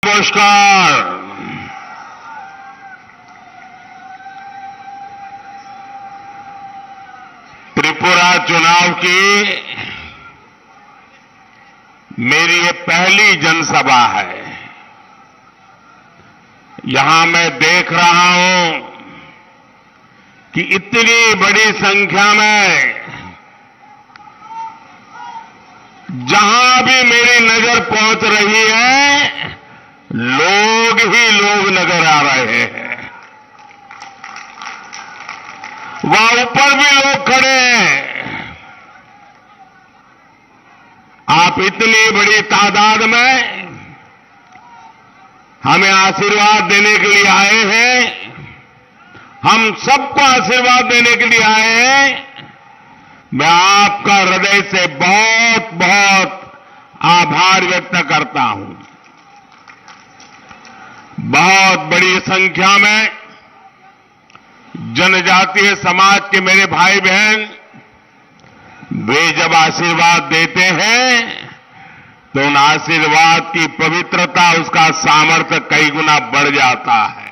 नमस्कार। त्रिपुरा चुनाव की मेरी ये पहली जनसभा है। यहां मैं देख रहा हूं कि इतनी बड़ी संख्या में जहां भी मेरी नजर पहुंच रही है, लोग ही लोग नजर आ रहे हैं। वहां ऊपर भी लोग खड़े हैं। आप इतनी बड़ी तादाद में हमें आशीर्वाद देने के लिए आए हैं। हम सबको आशीर्वाद देने के लिए आए हैं। मैं आपका हृदय से बहुत बहुत आभार व्यक्त करता हूं। बहुत बड़ी संख्या में जनजातीय समाज के मेरे भाई बहन, वे जब आशीर्वाद देते हैं तो उन आशीर्वाद की पवित्रता, उसका सामर्थ्य कई गुना बढ़ जाता है।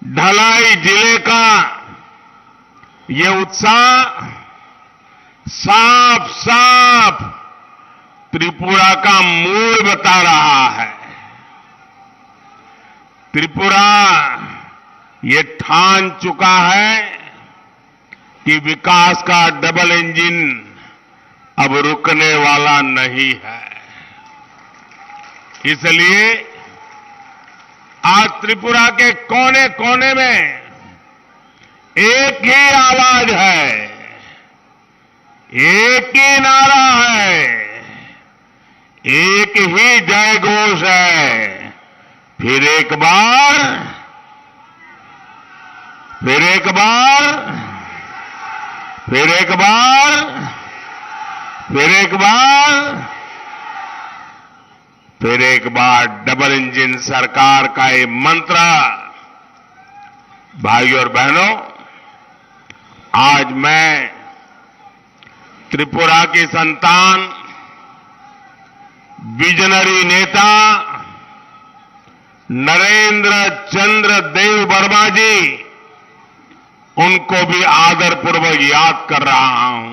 ढलाई जिले का ये उत्साह साफ साफ त्रिपुरा का मूड बता रहा है। त्रिपुरा ये ठान चुका है कि विकास का डबल इंजन अब रुकने वाला नहीं है। इसलिए आज त्रिपुरा के कोने कोने में एक ही आवाज है, एक ही नारा है, एक ही जय घोष है। फिर एक बार, फिर एक बार, फिर एक बार, फिर एक बार, फिर एक बार डबल इंजन सरकार का ये मंत्र। भाइयों और बहनों, आज मैं त्रिपुरा की संतान, विजनरी नेता नरेंद्र चंद्र देव वर्मा जी, उनको भी आदरपूर्वक याद कर रहा हूं।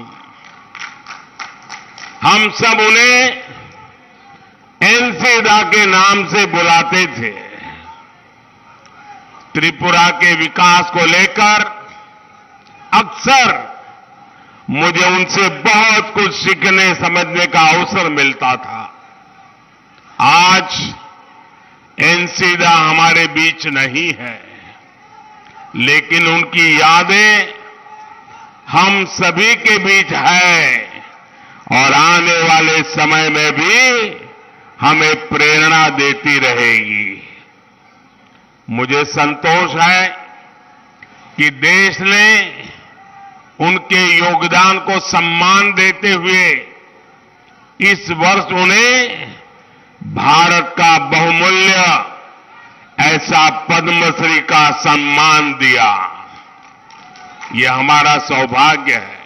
हम सब उन्हें एनसीदा के नाम से बुलाते थे। त्रिपुरा के विकास को लेकर अक्सर मुझे उनसे बहुत कुछ सीखने समझने का अवसर मिलता था। आज एनसीदा हमारे बीच नहीं है, लेकिन उनकी यादें हम सभी के बीच है और आने वाले समय में भी हमें प्रेरणा देती रहेगी। मुझे संतोष है कि देश ने उनके योगदान को सम्मान देते हुए इस वर्ष उन्हें भारत का बहुमूल्य ऐसा पद्मश्री का सम्मान दिया। यह हमारा सौभाग्य है।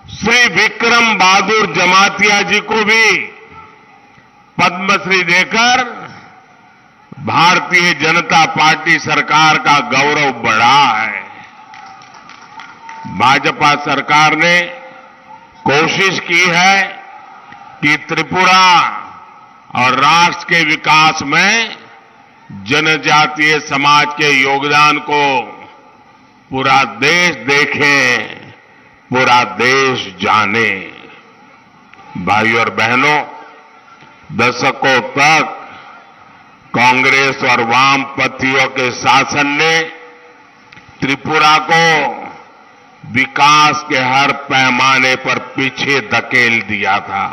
श्री विक्रम बहादुर जमातिया जी को भी पद्मश्री देकर भारतीय जनता पार्टी सरकार का गौरव बढ़ा है। भाजपा सरकार ने कोशिश की है कि त्रिपुरा और राष्ट्र के विकास में जनजातीय समाज के योगदान को पूरा देश देखे, पूरा देश जाने। भाइयों और बहनों, दशकों तक कांग्रेस और वामपंथियों के शासन ने त्रिपुरा को विकास के हर पैमाने पर पीछे धकेल दिया था।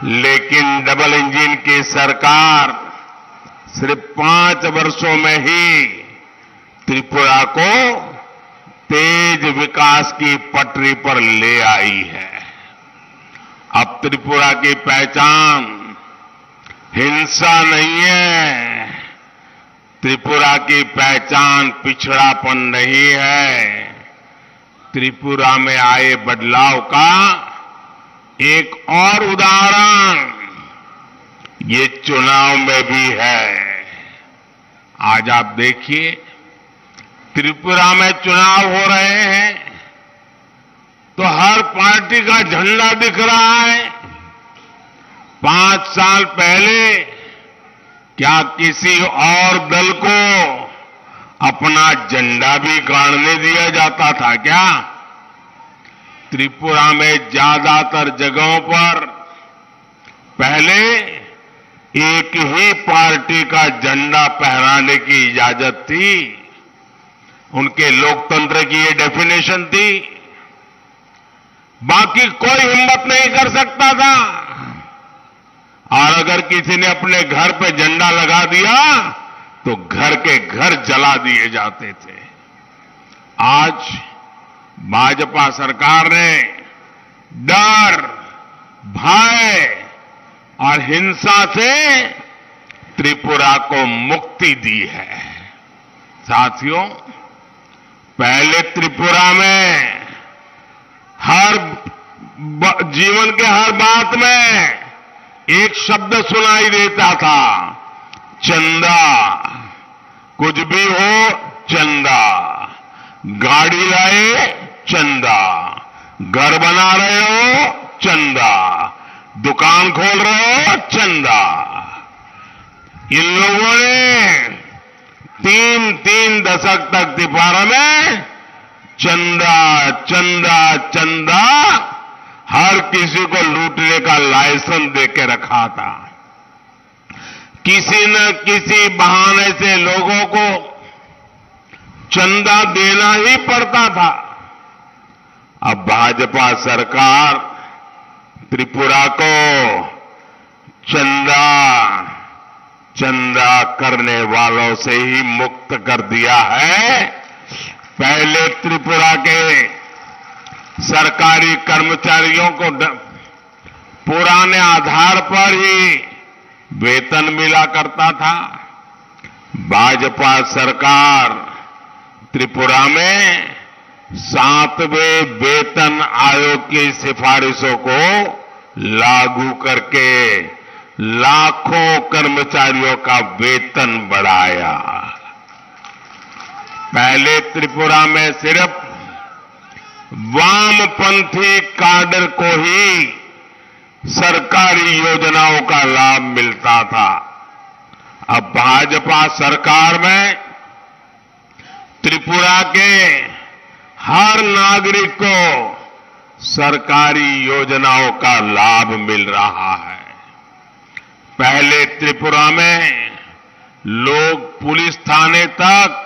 लेकिन डबल इंजन की सरकार सिर्फ 5 वर्षों में ही त्रिपुरा को तेज विकास की पटरी पर ले आई है। अब त्रिपुरा की पहचान हिंसा नहीं है, त्रिपुरा की पहचान पिछड़ापन नहीं है। त्रिपुरा में आए बदलाव का एक और उदाहरण ये चुनाव में भी है। आज आप देखिए, त्रिपुरा में चुनाव हो रहे हैं तो हर पार्टी का झंडा दिख रहा है। 5 साल पहले क्या किसी और दल को अपना झंडा भी गाड़ने दिया जाता था क्या? त्रिपुरा में ज्यादातर जगहों पर पहले एक ही पार्टी का झंडा फहराने की इजाजत थी। उनके लोकतंत्र की ये डेफिनेशन थी। बाकी कोई हिम्मत नहीं कर सकता था। और अगर किसी ने अपने घर पे झंडा लगा दिया तो घर के घर जला दिए जाते थे। आज भाजपा सरकार ने डर, भय और हिंसा से त्रिपुरा को मुक्ति दी है। साथियों, पहले त्रिपुरा में जीवन के हर बात में एक शब्द सुनाई देता था, चंदा। कुछ भी हो, चंदा। गाड़ी लाए, चंदा। घर बना रहे हो, चंदा। दुकान खोल रहे हो, चंदा। इन लोगों ने 3 दशक तक त्रिपुरा में चंदा चंदा चंदा हर किसी को लूटने का लाइसेंस देके रखा था। किसी न किसी बहाने से लोगों को चंदा देना ही पड़ता था। अब भाजपा सरकार त्रिपुरा को चंदा चंदा करने वालों से ही मुक्त कर दिया है। पहले त्रिपुरा के सरकारी कर्मचारियों को पुराने आधार पर ही वेतन मिला करता था। भाजपा सरकार त्रिपुरा में 7वें वेतन आयोग की सिफारिशों को लागू करके लाखों कर्मचारियों का वेतन बढ़ाया। पहले त्रिपुरा में सिर्फ वामपंथी काडर को ही सरकारी योजनाओं का लाभ मिलता था। अब भाजपा सरकार में त्रिपुरा के हर नागरिक को सरकारी योजनाओं का लाभ मिल रहा है। पहले त्रिपुरा में लोग पुलिस थाने तक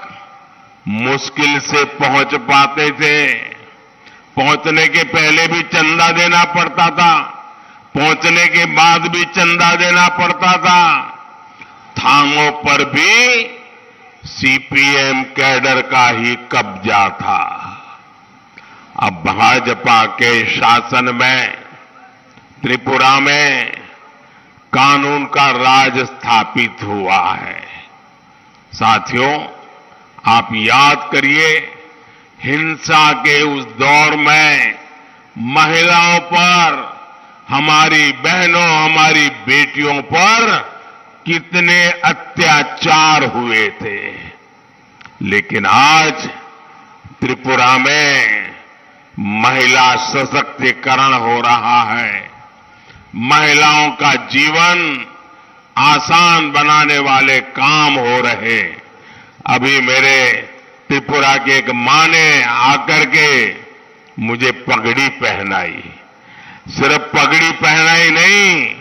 मुश्किल से पहुंच पाते थे। पहुंचने के पहले भी चंदा देना पड़ता था, पहुंचने के बाद भी चंदा देना पड़ता था। थानों पर भी सीपीएम कैडर का ही कब्जा था। अब भाजपा के शासन में त्रिपुरा में कानून का राज स्थापित हुआ है। साथियों, आप याद करिए, हिंसा के उस दौर में महिलाओं पर, हमारी बहनों, हमारी बेटियों पर कितने अत्याचार हुए थे। लेकिन आज त्रिपुरा में महिला सशक्तिकरण हो रहा है। महिलाओं का जीवन आसान बनाने वाले काम हो रहे। अभी मेरे त्रिपुरा की एक मां ने आकर के मुझे पगड़ी पहनाई। सिर्फ पगड़ी पहनाई नहीं,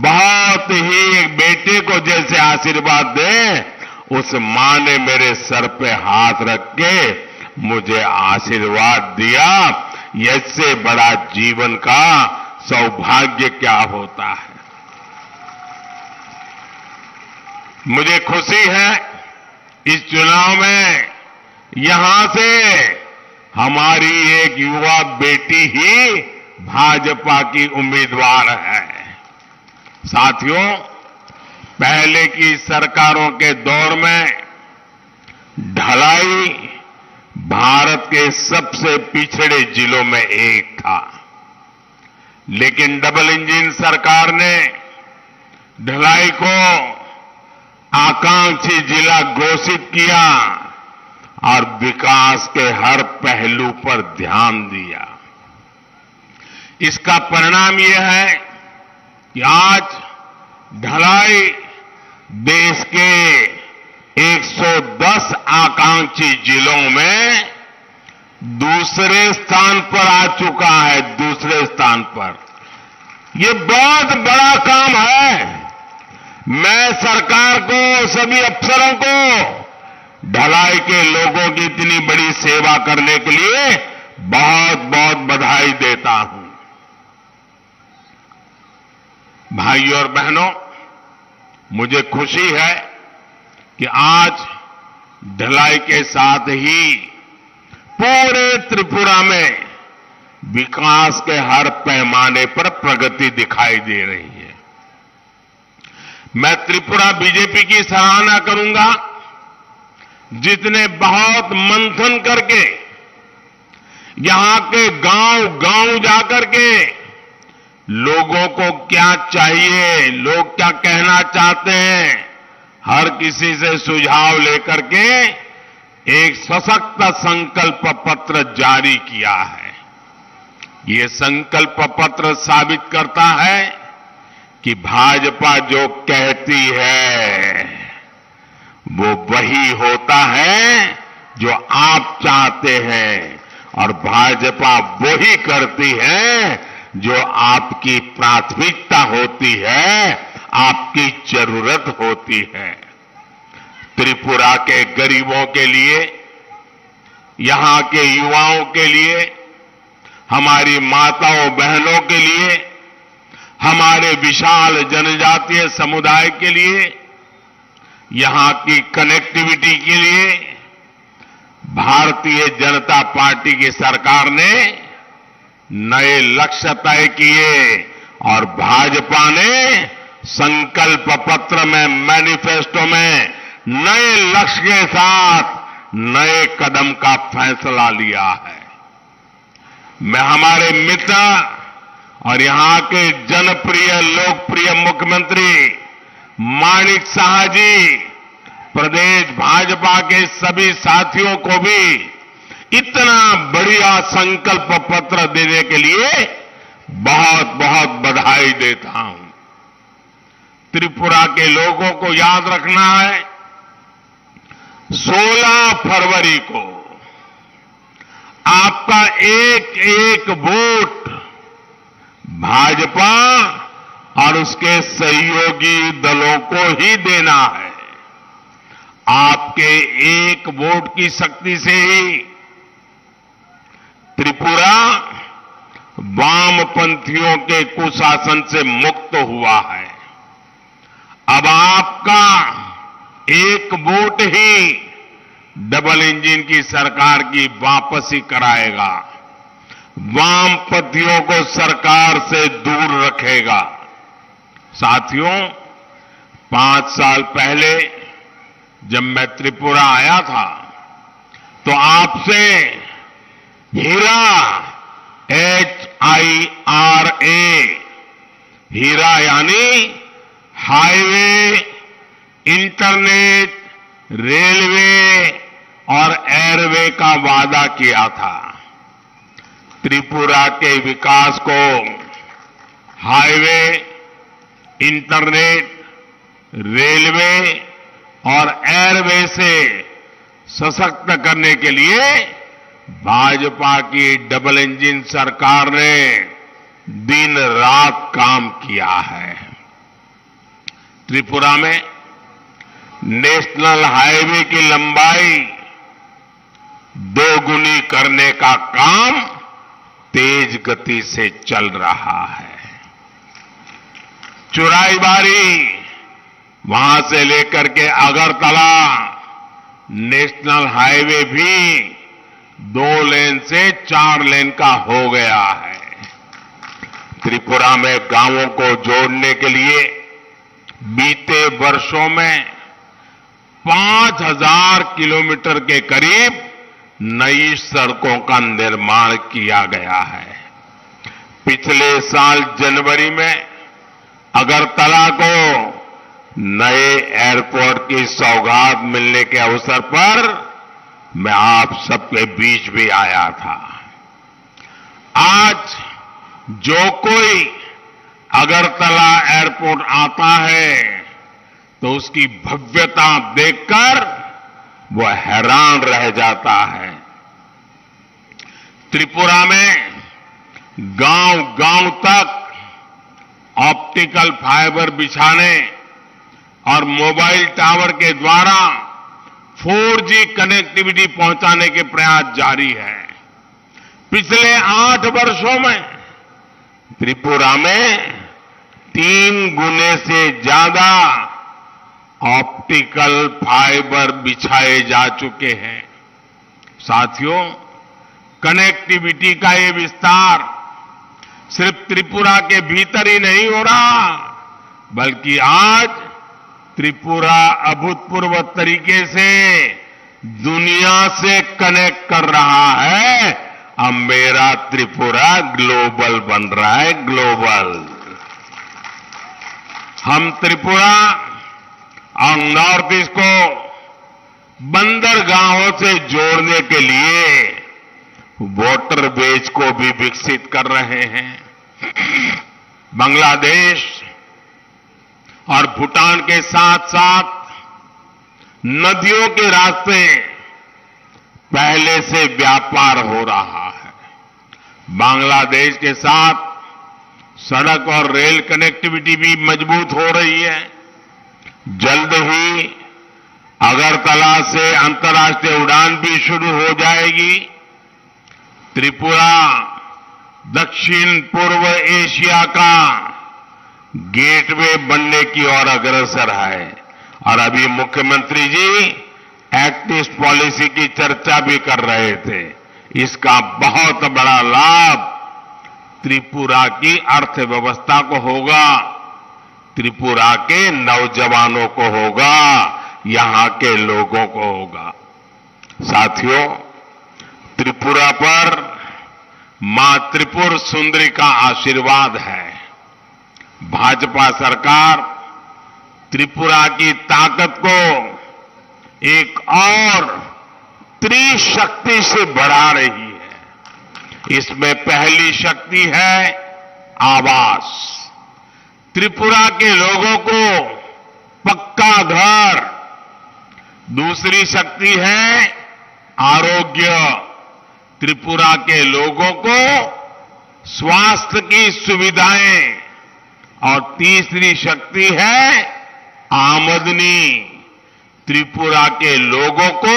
बहुत ही एक बेटे को जैसे आशीर्वाद दे, उस मां ने मेरे सर पे हाथ रख के मुझे आशीर्वाद दिया। इससे बड़ा जीवन का सौभाग्य क्या होता है। मुझे खुशी है इस चुनाव में यहां से हमारी एक युवा बेटी ही भाजपा की उम्मीदवार है। साथियों, पहले की सरकारों के दौर में ढलाई भारत के सबसे पिछड़े जिलों में एक था। लेकिन डबल इंजन सरकार ने ढलाई को आकांक्षी जिला घोषित किया और विकास के हर पहलू पर ध्यान दिया। इसका परिणाम यह है कि आज ढलाई देश के 110 आकांक्षी जिलों में दूसरे स्थान पर आ चुका है। दूसरे स्थान पर ये बहुत बड़ा काम है। मैं सरकार को, सभी अफसरों को ढलाई के लोगों की इतनी बड़ी सेवा करने के लिए बहुत बहुत बधाई देता हूं। भाइयों और बहनों, मुझे खुशी है कि आज ढलाई के साथ ही पूरे त्रिपुरा में विकास के हर पैमाने पर प्रगति दिखाई दे रही है। मैं त्रिपुरा बीजेपी की सराहना करूंगा, जितने बहुत मंथन करके यहां के गांव-गांव जाकर के लोगों को क्या चाहिए, लोग क्या कहना चाहते हैं, हर किसी से सुझाव लेकर के एक सशक्त संकल्प पत्र जारी किया है। ये संकल्प पत्र साबित करता है कि भाजपा जो कहती है वो वही होता है जो आप चाहते हैं, और भाजपा वही करती है जो आपकी प्राथमिकता होती है, आपकी जरूरत होती है। त्रिपुरा के गरीबों के लिए, यहां के युवाओं के लिए, हमारी माताओं बहनों के लिए, हमारे विशाल जनजातीय समुदाय के लिए, यहां की कनेक्टिविटी के लिए भारतीय जनता पार्टी की सरकार ने नए लक्ष्य तय किए और भाजपा ने संकल्प पत्र में, मैनिफेस्टो में नए लक्ष्य के साथ नए कदम का फैसला लिया है। मैं हमारे मित्र और यहां के जनप्रिय, लोकप्रिय मुख्यमंत्री माणिक साहा जी, प्रदेश भाजपा के सभी साथियों को भी इतना बढ़िया संकल्प पत्र देने के लिए बहुत बहुत बधाई देता हूं। त्रिपुरा के लोगों को याद रखना है, 16 फरवरी को आपका एक एक वोट भाजपा और उसके सहयोगी दलों को ही देना है। आपके एक वोट की शक्ति से ही त्रिपुरा वामपंथियों के कुशासन से मुक्त हुआ है। अब आपका एक वोट ही डबल इंजन की सरकार की वापसी कराएगा, वामपंथियों को सरकार से दूर रखेगा। साथियों, 5 साल पहले जब मैं त्रिपुरा आया था तो आपसे हीरा, HIRA, हीरा यानी हाईवे, इंटरनेट, रेलवे और एयरवे का वादा किया था। त्रिपुरा के विकास को हाईवे, इंटरनेट, रेलवे और एयरवे से सशक्त करने के लिए भाजपा की डबल इंजन सरकार ने दिन रात काम किया है। त्रिपुरा में नेशनल हाईवे की लंबाई 2 गुनी करने का काम तेज गति से चल रहा है। चुराईबारी वहां से लेकर के अगरतला नेशनल हाईवे भी 2 लेन से 4 लेन का हो गया है। त्रिपुरा में गांवों को जोड़ने के लिए बीते वर्षों में 5000 किलोमीटर के करीब नई सड़कों का निर्माण किया गया है। पिछले साल जनवरी में अगरतला को नए एयरपोर्ट की सौगात मिलने के अवसर पर मैं आप सबके बीच भी आया था। आज जो कोई अगरतला एयरपोर्ट आता है तो उसकी भव्यता देखकर वो हैरान रह जाता है। त्रिपुरा में गांव-गांव तक ऑप्टिकल फाइबर बिछाने और मोबाइल टावर के द्वारा 4G कनेक्टिविटी पहुंचाने के प्रयास जारी है। पिछले 8 वर्षों में त्रिपुरा में 3 गुने से ज्यादा ऑप्टिकल फाइबर बिछाए जा चुके हैं। साथियों, कनेक्टिविटी का ये विस्तार सिर्फ त्रिपुरा के भीतर ही नहीं हो रहा, बल्कि आज त्रिपुरा अभूतपूर्व तरीके से दुनिया से कनेक्ट कर रहा है। अब मेरा त्रिपुरा ग्लोबल बन रहा है, ग्लोबल। हम त्रिपुरा और नॉर्थ ईस्ट को बंदरगाहों से जोड़ने के लिए वाटरवेज को भी विकसित कर रहे हैं। बांग्लादेश और भूटान के साथ साथ नदियों के रास्ते पहले से व्यापार हो रहा है। बांग्लादेश के साथ सड़क और रेल कनेक्टिविटी भी मजबूत हो रही है। जल्द ही अगरतला से अंतर्राष्ट्रीय उड़ान भी शुरू हो जाएगी। त्रिपुरा दक्षिण पूर्व एशिया का गेटवे बनने की ओर अग्रसर है और अभी मुख्यमंत्री जी एक्ट ईस्ट पॉलिसी की चर्चा भी कर रहे थे। इसका बहुत बड़ा लाभ त्रिपुरा की अर्थव्यवस्था को होगा, त्रिपुरा के नौजवानों को होगा, यहां के लोगों को होगा। साथियों, त्रिपुरा पर मां त्रिपुर सुंदरी का आशीर्वाद है। भाजपा सरकार त्रिपुरा की ताकत को एक और त्रिशक्ति से बढ़ा रही है। इसमें पहली शक्ति है आवास। त्रिपुरा के लोगों को पक्का घर। दूसरी शक्ति है आरोग्य। त्रिपुरा के लोगों को स्वास्थ्य की सुविधाएं। और तीसरी शक्ति है आमदनी। त्रिपुरा के लोगों को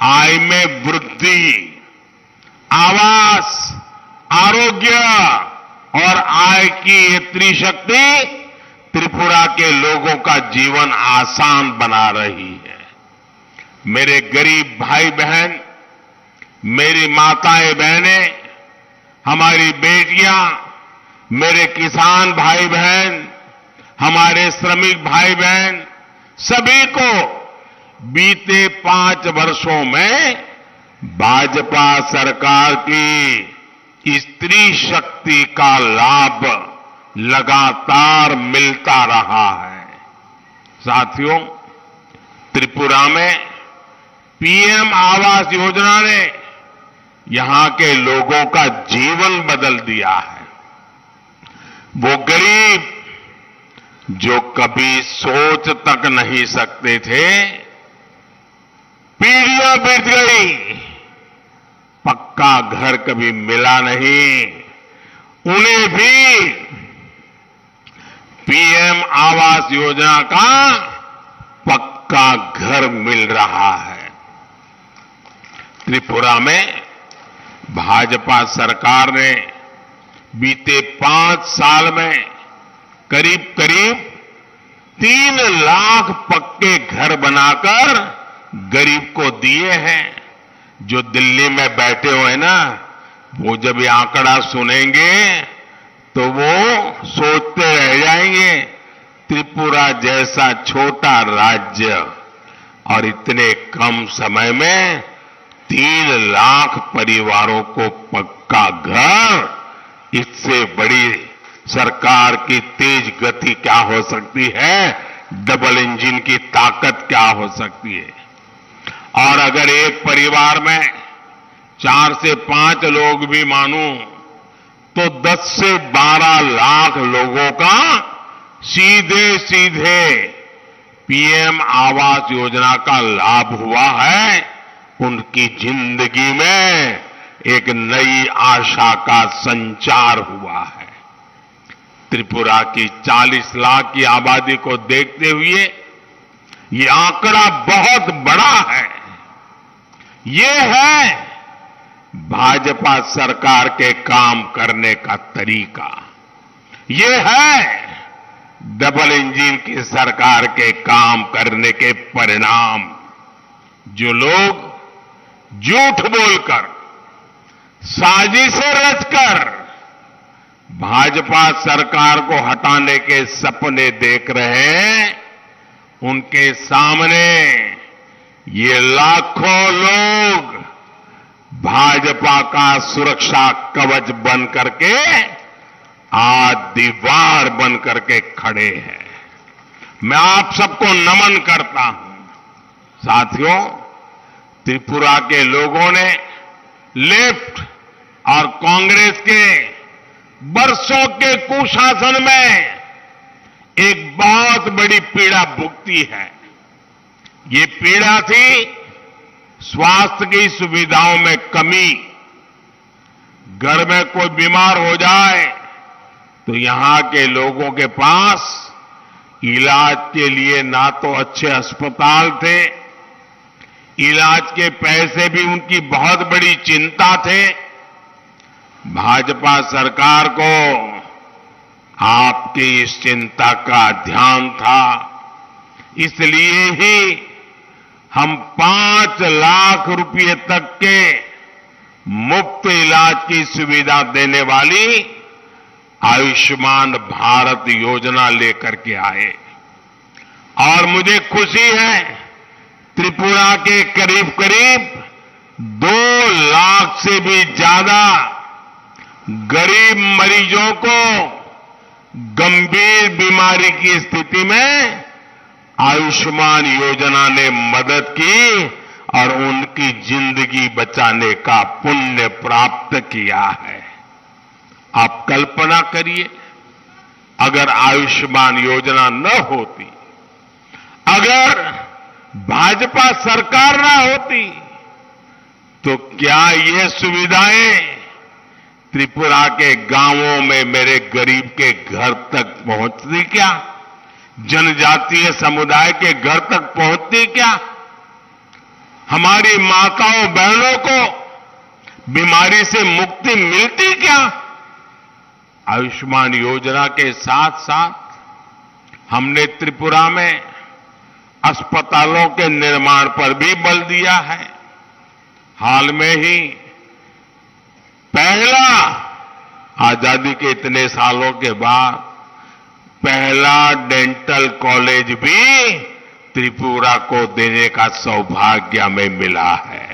आय में वृद्धि। आवास, आरोग्य और आय की ये त्रिशक्ति त्रिपुरा के लोगों का जीवन आसान बना रही है। मेरे गरीब भाई बहन, मेरी माताएं बहनें, हमारी बेटियां, मेरे किसान भाई बहन, हमारे श्रमिक भाई बहन, सभी को बीते 5 वर्षों में भाजपा सरकार की स्त्री शक्ति का लाभ लगातार मिलता रहा है। साथियों, त्रिपुरा में पीएम आवास योजना ने यहां के लोगों का जीवन बदल दिया है। वो गरीब जो कभी सोच तक नहीं सकते थे, पीढ़ियां बीत गई, पक्का घर कभी मिला नहीं, उन्हें भी पीएम आवास योजना का पक्का घर मिल रहा है। त्रिपुरा में भाजपा सरकार ने बीते 5 साल में करीब करीब 3 लाख पक्के घर बनाकर गरीब को दिए हैं। जो दिल्ली में बैठे हुए ना, वो जब ये आंकड़ा सुनेंगे तो वो सोचते रह जाएंगे, त्रिपुरा जैसा छोटा राज्य और इतने कम समय में 3 लाख परिवारों को पक्का घर, इससे बड़ी सरकार की तेज गति क्या हो सकती है, डबल इंजन की ताकत क्या हो सकती है। और अगर एक परिवार में 4 से 5 लोग भी मानूं तो 10 से 12 लाख लोगों का सीधे सीधे पीएम आवास योजना का लाभ हुआ है। उनकी जिंदगी में एक नई आशा का संचार हुआ है। त्रिपुरा की 40 लाख की आबादी को देखते हुए ये आंकड़ा बहुत बड़ा है। ये है भाजपा सरकार के काम करने का तरीका। ये है डबल इंजन की सरकार के काम करने के परिणाम। जो लोग झूठ बोलकर, साजिशें रचकर भाजपा सरकार को हटाने के सपने देख रहे हैं, उनके सामने ये लाखों लोग भाजपा का सुरक्षा कवच बन करके आज दीवार बन करके खड़े हैं। मैं आप सबको नमन करता हूं। साथियों, त्रिपुरा के लोगों ने लेफ्ट और कांग्रेस के बरसों के कुशासन में एक बहुत बड़ी पीड़ा भुगती है। ये पीड़ा थी स्वास्थ्य की सुविधाओं में कमी। घर में कोई बीमार हो जाए तो यहां के लोगों के पास इलाज के लिए ना तो अच्छे अस्पताल थे, इलाज के पैसे भी उनकी बहुत बड़ी चिंता थे। भाजपा सरकार को आपकी इस चिंता का ध्यान था, इसलिए ही हम 5 लाख रुपए तक के मुफ्त इलाज की सुविधा देने वाली आयुष्मान भारत योजना लेकर के आए। और मुझे खुशी है, त्रिपुरा के करीब करीब 2 लाख से भी ज्यादा गरीब मरीजों को गंभीर बीमारी की स्थिति में आयुष्मान योजना ने मदद की और उनकी जिंदगी बचाने का पुण्य प्राप्त किया है। आप कल्पना करिए, अगर आयुष्मान योजना न होती, अगर भाजपा सरकार न होती, तो क्या ये सुविधाएं त्रिपुरा के गांवों में मेरे गरीब के घर तक पहुंचती क्या? जनजातीय समुदाय के घर तक पहुंचती क्या? हमारी माताओं बहनों को बीमारी से मुक्ति मिलती क्या? आयुष्मान योजना के साथ साथ हमने त्रिपुरा में अस्पतालों के निर्माण पर भी बल दिया है। हाल में ही पहला, आजादी के इतने सालों के बाद पहला डेंटल कॉलेज भी त्रिपुरा को देने का सौभाग्य हमें मिला है।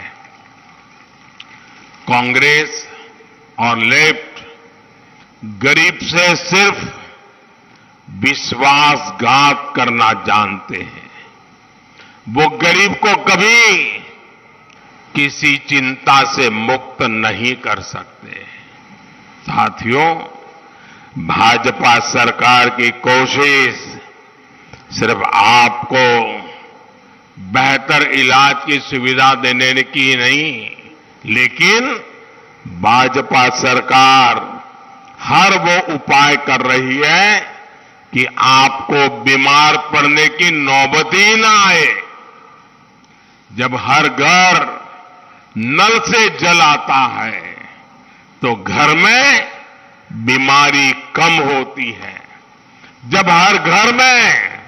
कांग्रेस और लेफ्ट गरीब से सिर्फ विश्वासघात करना जानते हैं। वो गरीब को कभी किसी चिंता से मुक्त नहीं कर सकते। साथियों, भाजपा सरकार की कोशिश सिर्फ आपको बेहतर इलाज की सुविधा देने की नहीं, लेकिन भाजपा सरकार हर वो उपाय कर रही है कि आपको बीमार पड़ने की नौबत ही ना आए। जब हर घर नल से जल आता है तो घर में बीमारी कम होती है। जब हर घर में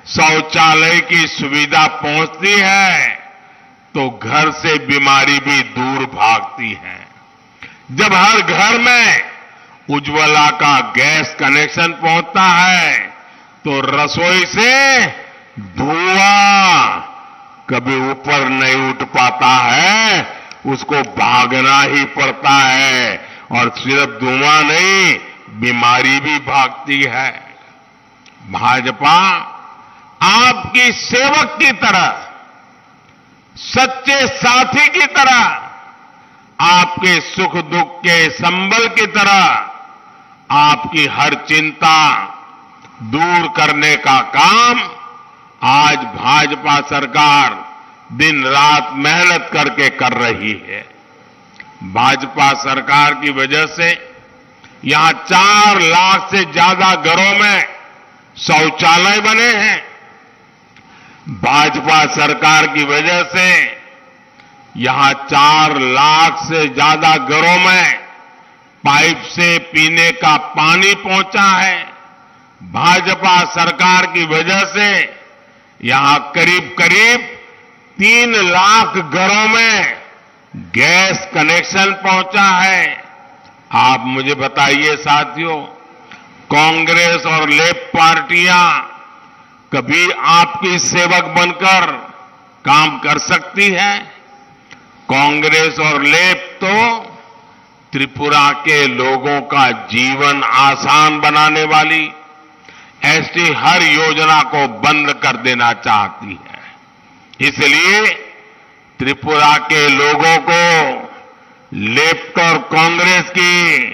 शौचालय की सुविधा पहुंचती है तो घर से बीमारी भी दूर भागती है। जब हर घर में उज्ज्वला का गैस कनेक्शन पहुंचता है तो रसोई से धुआं कभी ऊपर नहीं उठ पाता है, उसको भागना ही पड़ता है। और सिर्फ धुआं नहीं, बीमारी भी भागती है। भाजपा आपकी सेवक की तरह, सच्चे साथी की तरह, आपके सुख दुख के संबल की तरह आपकी हर चिंता दूर करने का काम आज भाजपा सरकार दिन रात मेहनत करके कर रही है। भाजपा सरकार की वजह से यहां 4 लाख से ज्यादा घरों में शौचालय बने हैं। भाजपा सरकार की वजह से यहां 4 लाख से ज्यादा घरों में पाइप से पीने का पानी पहुंचा है। भाजपा सरकार की वजह से यहां करीब करीब 3 लाख घरों में गैस कनेक्शन पहुंचा है। आप मुझे बताइए साथियों, कांग्रेस और लेफ्ट पार्टियां कभी आपकी सेवक बनकर काम कर सकती है? कांग्रेस और लेफ्ट तो त्रिपुरा के लोगों का जीवन आसान बनाने वाली ऐसी हर योजना को बंद कर देना चाहती है। इसलिए त्रिपुरा के लोगों को लेफ्ट और कांग्रेस की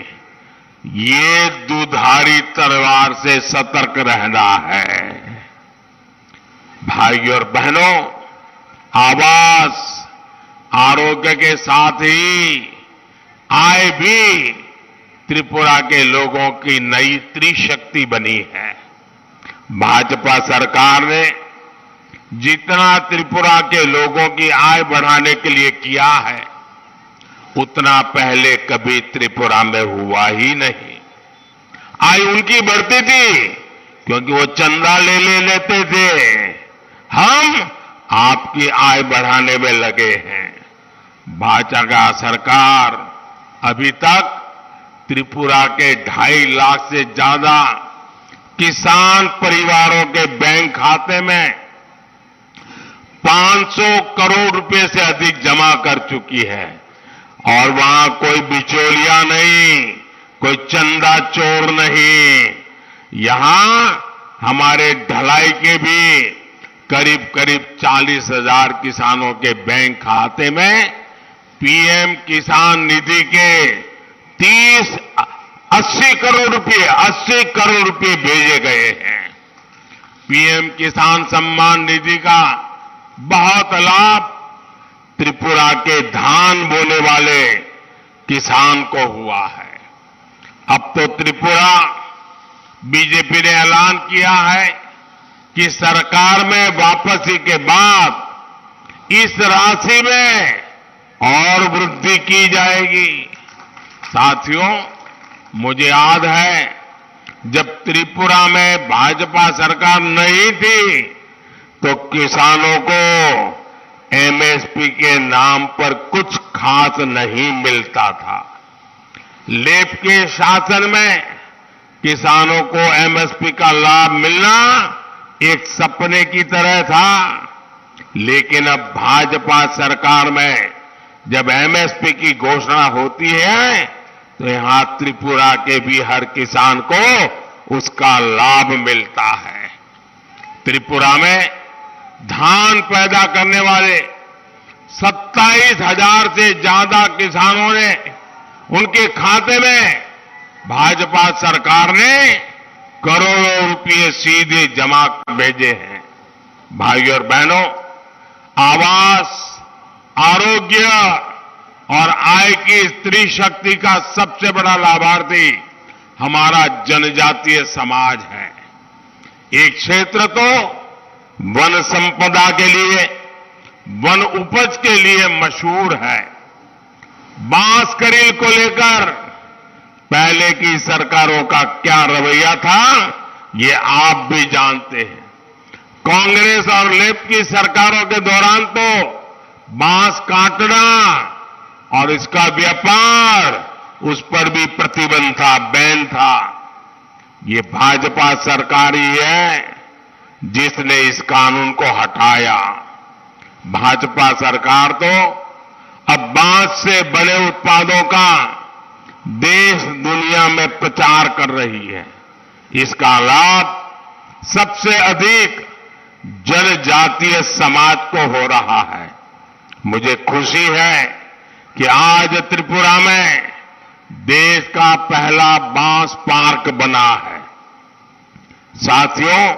ये दुधारी तलवार से सतर्क रहना है। भाइयों और बहनों, आवास, आरोग्य के साथ ही आय भी त्रिपुरा के लोगों की नई त्रिशक्ति बनी है। भाजपा सरकार ने जितना त्रिपुरा के लोगों की आय बढ़ाने के लिए किया है, उतना पहले कभी त्रिपुरा में हुआ ही नहीं। आय उनकी बढ़ती थी क्योंकि वो चंदा ले लेते थे। हम आपकी आय बढ़ाने में लगे हैं। भाजपा सरकार अभी तक त्रिपुरा के 2.5 लाख से ज्यादा किसान परिवारों के बैंक खाते में 500 करोड़ रुपए से अधिक जमा कर चुकी है। और वहां कोई बिचौलिया नहीं, कोई चंदा चोर नहीं। यहां हमारे ढलाई के भी करीब करीब 40,000 किसानों के बैंक खाते में पीएम किसान निधि के 80 करोड़ रुपए भेजे गए हैं। पीएम किसान सम्मान निधि का बहुत लाभ त्रिपुरा के धान बोने वाले किसान को हुआ है। अब तो त्रिपुरा बीजेपी ने ऐलान किया है कि सरकार में वापसी के बाद इस राशि में और वृद्धि की जाएगी। साथियों, मुझे याद है जब त्रिपुरा में भाजपा सरकार नहीं थी तो किसानों को एमएसपी के नाम पर कुछ खास नहीं मिलता था। लेफ्ट के शासन में किसानों को एमएसपी का लाभ मिलना एक सपने की तरह था। लेकिन अब भाजपा सरकार में जब एमएसपी की घोषणा होती है तो यहां त्रिपुरा के भी हर किसान को उसका लाभ मिलता है। त्रिपुरा में धान पैदा करने वाले 27,000 से ज्यादा किसानों ने उनके खाते में भाजपा सरकार ने करोड़ों रुपए सीधे जमा भेजे हैं। भाइयों और बहनों, आवास, आरोग्य और आय की स्त्री शक्ति का सबसे बड़ा लाभार्थी हमारा जनजातीय समाज है। एक क्षेत्र तो वन संपदा के लिए, वन उपज के लिए मशहूर है। बांस करील को लेकर पहले की सरकारों का क्या रवैया था, ये आप भी जानते हैं। कांग्रेस और लेफ्ट की सरकारों के दौरान तो बांस काटना और इसका व्यापार, उस पर भी प्रतिबंध था, बैन था। ये भाजपा सरकार ही है जिसने इस कानून को हटाया। भाजपा सरकार तो अब बांस से बने उत्पादों का देश दुनिया में प्रचार कर रही है। इसका लाभ सबसे अधिक जनजातीय समाज को हो रहा है। मुझे खुशी है कि आज त्रिपुरा में देश का पहला बांस पार्क बना है। साथियों,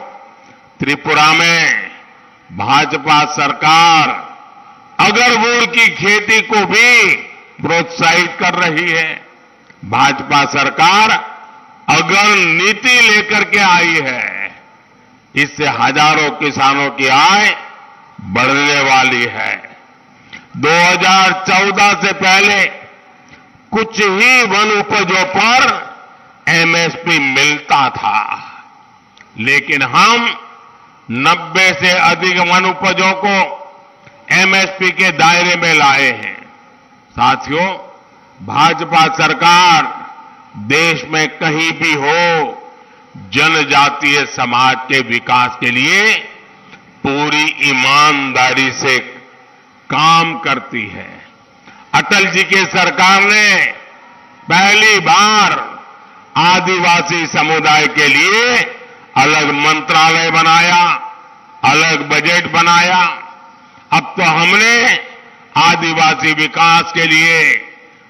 त्रिपुरा में भाजपा सरकार अगरवुड की खेती को भी प्रोत्साहित कर रही है। भाजपा सरकार अगर नीति लेकर के आई है, इससे हजारों किसानों की आय बढ़ने वाली है। 2014 से पहले कुछ ही वन उपजों पर एमएसपी मिलता था, लेकिन हम 90 से अधिक वन उपजों को एमएसपी के दायरे में लाए हैं। साथियों, भाजपा सरकार देश में कहीं भी हो जनजातीय समाज के विकास के लिए पूरी ईमानदारी से काम करती है। अटल जी की सरकार ने पहली बार आदिवासी समुदाय के लिए अलग मंत्रालय बनाया, अलग बजट बनाया। अब तो हमने आदिवासी विकास के लिए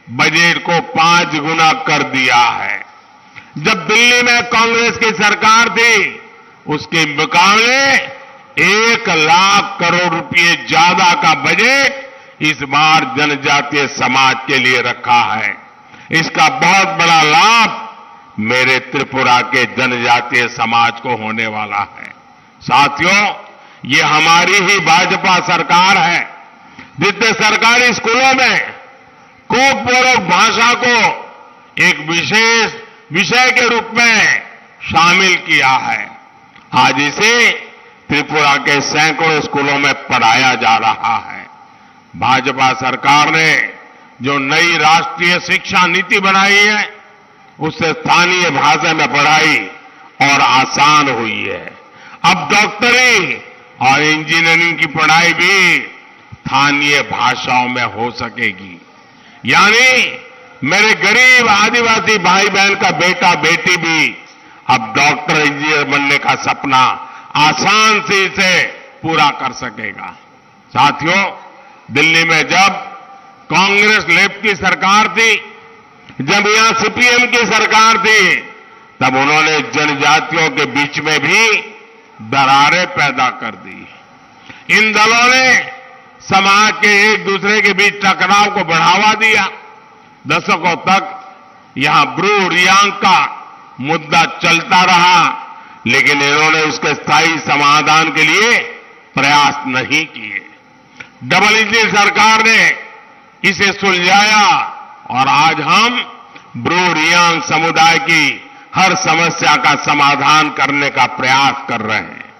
बजट को 5 गुना कर दिया है। जब दिल्ली में कांग्रेस की सरकार थी, उसके मुकाबले 1 लाख करोड़ रुपए ज्यादा का बजट इस बार जनजातीय समाज के लिए रखा है। इसका बहुत बड़ा लाभ मेरे त्रिपुरा के जनजातीय समाज को होने वाला है। साथियों, ये हमारी ही भाजपा सरकार है जिसने सरकारी स्कूलों में कोकबोरोक भाषा को एक विशेष विषय के रूप में शामिल किया है। आज इसे त्रिपुरा के सैकड़ों स्कूलों में पढ़ाया जा रहा है। भाजपा सरकार ने जो नई राष्ट्रीय शिक्षा नीति बनाई है, उससे स्थानीय भाषा में पढ़ाई और आसान हुई है। अब डॉक्टरी और इंजीनियरिंग की पढ़ाई भी स्थानीय भाषाओं में हो सकेगी। यानी मेरे गरीब आदिवासी भाई बहन का बेटा बेटी भी अब डॉक्टर इंजीनियर बनने का सपना आसान से पूरा कर सकेगा। साथियों, दिल्ली में जब कांग्रेस लेफ्ट की सरकार थी, जब यहां सीपीएम की सरकार थी, तब उन्होंने जनजातियों के बीच में भी दरारें पैदा कर दी। इन दलों ने समाज के एक दूसरे के बीच टकराव को बढ़ावा दिया। दशकों तक यहां ब्रू रियांग का मुद्दा चलता रहा, लेकिन इन्होंने उसके स्थायी समाधान के लिए प्रयास नहीं किए। डबल इंजन सरकार ने इसे सुलझाया और आज हम ब्रू रियांग समुदाय की हर समस्या का समाधान करने का प्रयास कर रहे हैं।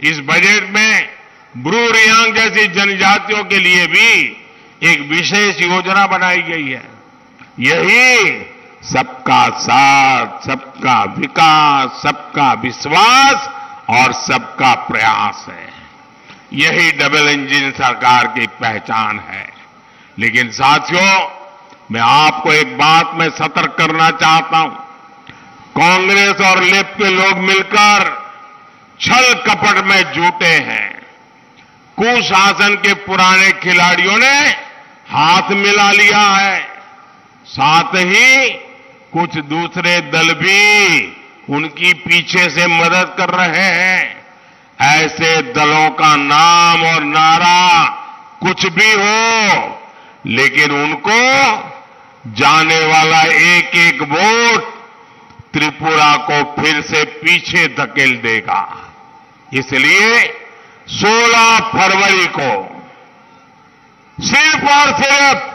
इस बजट में ब्रू रियांग जैसी जनजातियों के लिए भी एक विशेष योजना बनाई गई है। यही सबका साथ, सबका विकास, सबका विश्वास और सबका प्रयास है। यही डबल इंजन सरकार की पहचान है। लेकिन साथियों, मैं आपको एक बात में सतर्क करना चाहता हूं। कांग्रेस और लेफ्ट के लोग मिलकर छल कपट में जुटे हैं। कुशासन के पुराने खिलाड़ियों ने हाथ मिला लिया है। साथ ही कुछ दूसरे दल भी उनकी पीछे से मदद कर रहे हैं। ऐसे दलों का नाम और नारा कुछ भी हो, लेकिन उनको जाने वाला एक एक वोट त्रिपुरा को फिर से पीछे धकेल देगा। इसलिए 16 फरवरी को सिर्फ और सिर्फ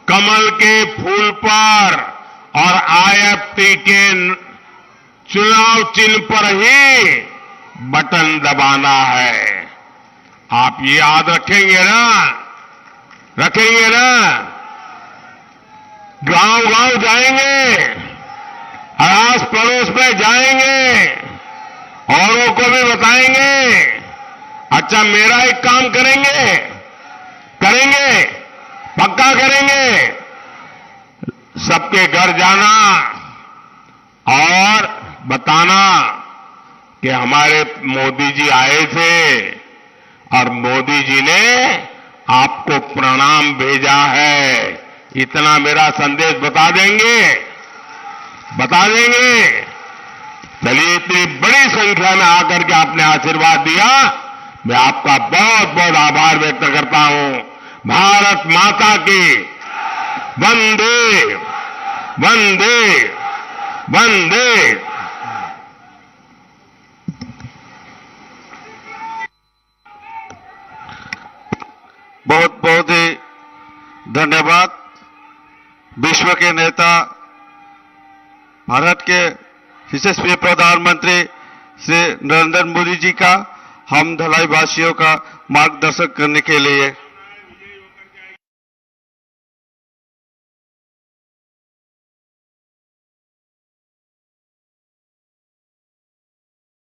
कमल के फूल पर और आईएफटी के चुनाव चिन्ह पर ही बटन दबाना है। आप ये याद रखेंगे ना? रखेंगे ना? गांव-गांव जाएंगे, अड़ोस पड़ोस में जाएंगे, औरों को भी बताएंगे। अच्छा, मेरा एक काम करेंगे, पक्का करेंगे। सबके घर जाना और बताना कि हमारे मोदी जी आए थे और मोदी जी ने आपको प्रणाम भेजा है, इतना मेरा संदेश बता देंगे? बता देंगे? चलिए, इतनी बड़ी संख्या में आकर के आपने आशीर्वाद दिया, मैं आपका बहुत बहुत आभार व्यक्त करता हूं। भारत माता की वंदे वंदे वंदे। बहुत बहुत ही धन्यवाद। विश्व के नेता, भारत के यशस्वी प्रधानमंत्री श्री नरेंद्र मोदी जी का हम धलाई वासियों का मार्गदर्शन करने के लिए